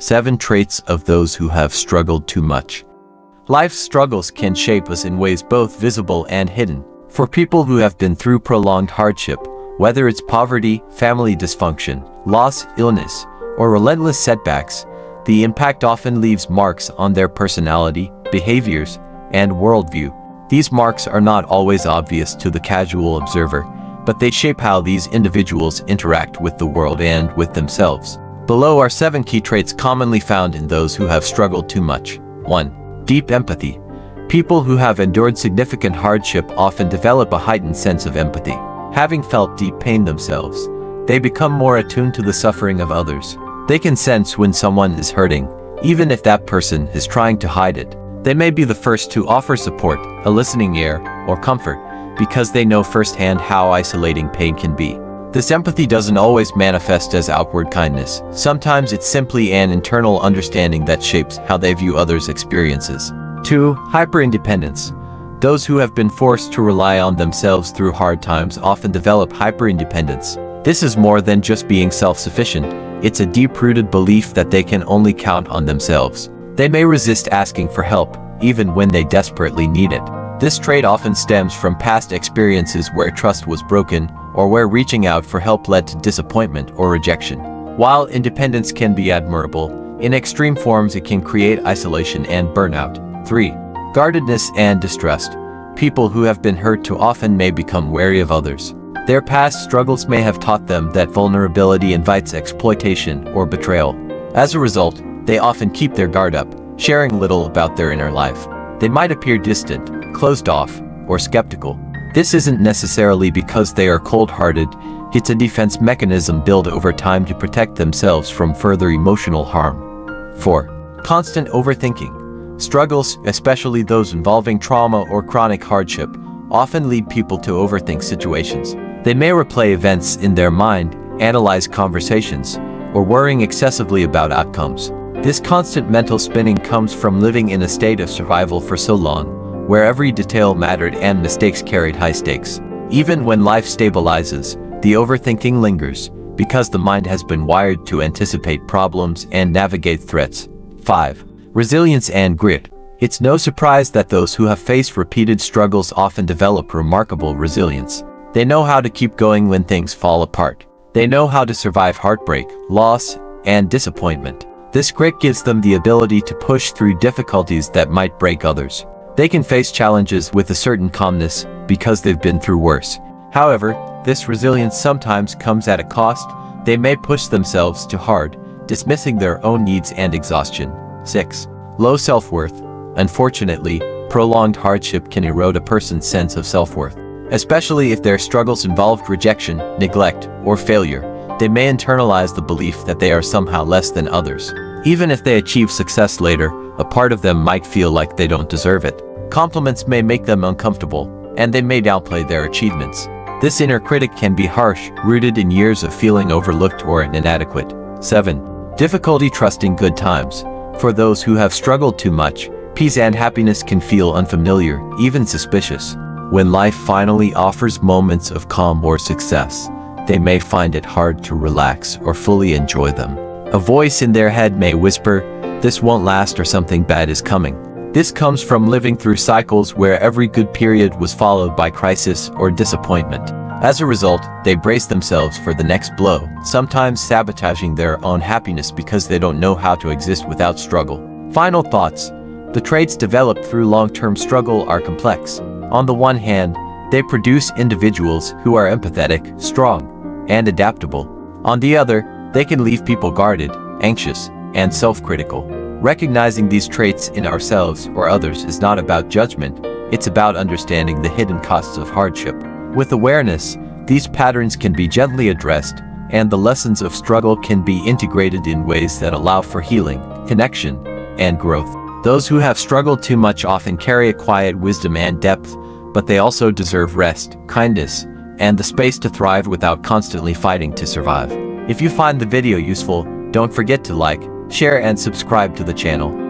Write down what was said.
7 Traits of those who have struggled too much. Life's struggles can shape us in ways both visible and hidden. For people who have been through prolonged hardship, whether it's poverty, family dysfunction, loss, illness, or relentless setbacks, the impact often leaves marks on their personality, behaviors, and worldview. These marks are not always obvious to the casual observer, but they shape how these individuals interact with the world and with themselves. Below are 7 key traits commonly found in those who have struggled too much. 1. Deep empathy. People who have endured significant hardship often develop a heightened sense of empathy. Having felt deep pain themselves, they become more attuned to the suffering of others. They can sense when someone is hurting, even if that person is trying to hide it. They may be the first to offer support, a listening ear, or comfort, because they know firsthand how isolating pain can be. This empathy doesn't always manifest as outward kindness. Sometimes it's simply an internal understanding that shapes how they view others' experiences. 2. Hyperindependence. Those who have been forced to rely on themselves through hard times often develop hyperindependence. This is more than just being self-sufficient. It's a deep-rooted belief that they can only count on themselves. They may resist asking for help, even when they desperately need it. This trait often stems from past experiences where trust was broken, or where reaching out for help led to disappointment or rejection. While independence can be admirable, in extreme forms it can create isolation and burnout. 3. Guardedness and distrust. People who have been hurt too often may become wary of others. Their past struggles may have taught them that vulnerability invites exploitation or betrayal. As a result, they often keep their guard up, sharing little about their inner life. They might appear distant, closed off, or skeptical. This isn't necessarily because they are cold-hearted. It's a defense mechanism built over time to protect themselves from further emotional harm. 4. Constant overthinking. Struggles, especially those involving trauma or chronic hardship, often lead people to overthink situations. They may replay events in their mind, analyze conversations, or worrying excessively about outcomes. This constant mental spinning comes from living in a state of survival for so long, where every detail mattered and mistakes carried high stakes. Even when life stabilizes, the overthinking lingers, because the mind has been wired to anticipate problems and navigate threats. 5. Resilience and grit. It's no surprise that those who have faced repeated struggles often develop remarkable resilience. They know how to keep going when things fall apart. They know how to survive heartbreak, loss, and disappointment. This grit gives them the ability to push through difficulties that might break others. They can face challenges with a certain calmness because they've been through worse. However, this resilience sometimes comes at a cost. They may push themselves too hard, dismissing their own needs and exhaustion. 6. Low self-worth. Unfortunately, prolonged hardship can erode a person's sense of self-worth. Especially if their struggles involved rejection, neglect, or failure, they may internalize the belief that they are somehow less than others. Even if they achieve success later, a part of them might feel like they don't deserve it. Compliments may make them uncomfortable, and they may downplay their achievements. This inner critic can be harsh, rooted in years of feeling overlooked or inadequate. 7. Difficulty trusting good times. For those who have struggled too much, peace and happiness can feel unfamiliar, even suspicious. When life finally offers moments of calm or success, they may find it hard to relax or fully enjoy them. A voice in their head may whisper, "This won't last," or "Something bad is coming." This comes from living through cycles where every good period was followed by crisis or disappointment. As a result, they brace themselves for the next blow, sometimes sabotaging their own happiness because they don't know how to exist without struggle. Final thoughts. The traits developed through long-term struggle are complex. On the one hand, they produce individuals who are empathetic, strong, and adaptable. On the other, they can leave people guarded, anxious, and self-critical. Recognizing these traits in ourselves or others is not about judgment, it's about understanding the hidden costs of hardship. With awareness, these patterns can be gently addressed, and the lessons of struggle can be integrated in ways that allow for healing, connection, and growth. Those who have struggled too much often carry a quiet wisdom and depth, but they also deserve rest, kindness, and the space to thrive without constantly fighting to survive. If you find the video useful, don't forget to like, share and subscribe to the channel.